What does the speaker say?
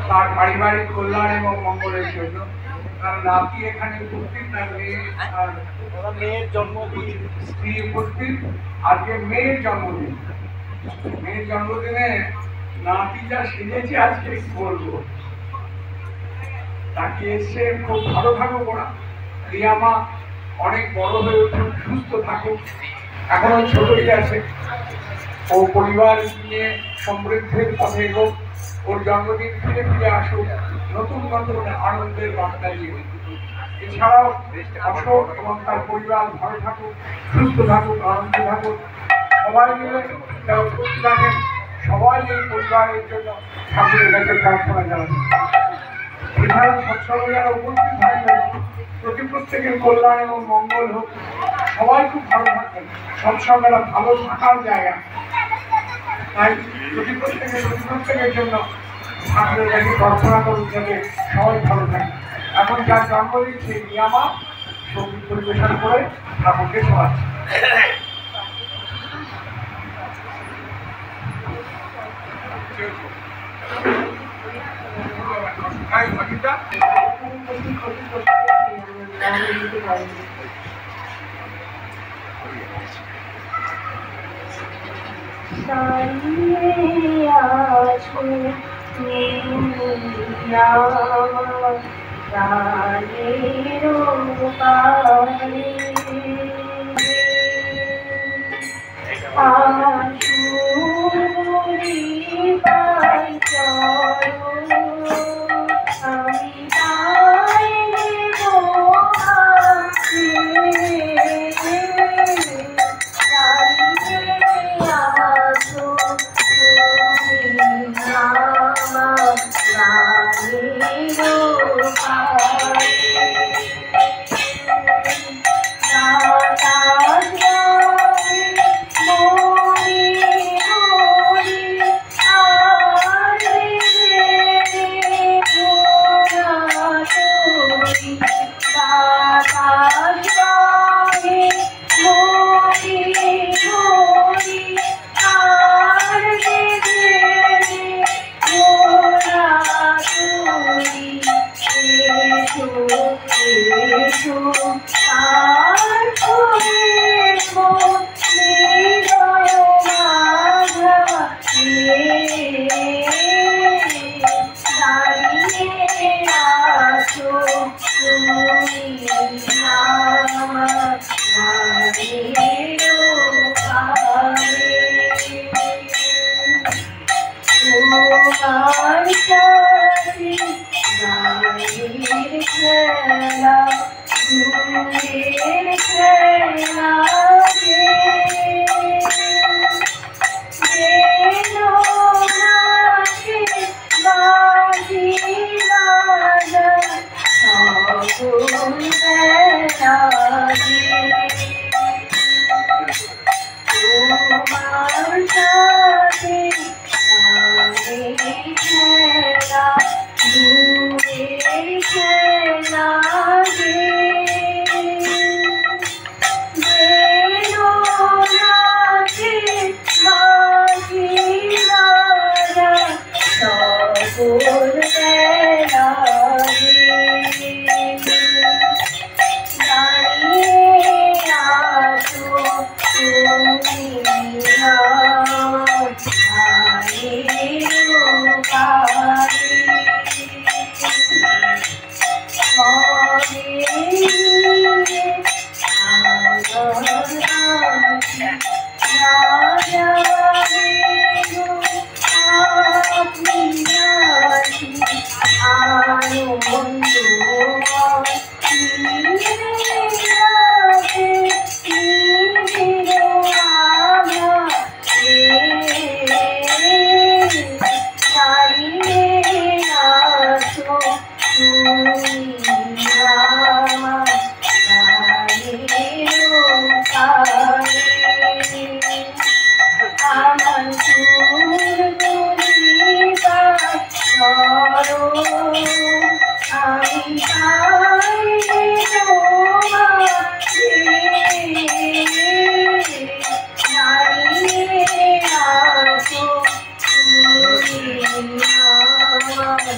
তার পারিবারিক কল্যাণ এবং মঙ্গলের জন্য। কারণ নাতি এখানে উপস্থিত, তার মেয়ের জন্মদিন, স্ত্রী উপস্থিত, আজকে মেয়ের জন্মদিন। মেয়ের জন্মদিনে নাতি যা সেজেছে আজকে কি বলবো, তাকে এসে খুব ভালো থাকুক ওরা, রিয়া মা অনেক বড় হয়ে উঠুক, সুস্থ থাকুক, এখনো ছোটই আছে, ও পরিবার নিয়ে সমৃদ্ধির পথে এগোক, ওর জন্মদিন ফিরে ফিরে আসুক নতুন নতুন আনন্দের বার্তা নিয়ে। এছাড়াও অশোক এবং তার পরিবার ভালো থাকুক, সুস্থ থাকুক, আনন্দ থাকুক, সবাই মিলে উপস্থিত থাকেন। সবাই এই পরিবারের জন্য ঠাকুরের কাছে প্রার্থনা জানাচ্ছি। এছাড়াও সৎসঙ্গে যারা উপস্থিত থাকবেন, প্রত্যেকের কল্যাণ এবং মঙ্গল হোক, সবাই খুব ভালো থাকবেন। সৎসঙ্গে ভালো থাকার জায়গা, তাই প্রত্যেকের জন্য ঠাকুরের কাছে প্রার্থনা করুন যাতে সবাই ভালো থাকে। এখন যার জন্মদিন সেই নিয়ামা সঙ্গীত পরিবেশন করে ঠাকুরকে শোনাচ্ছে। নাম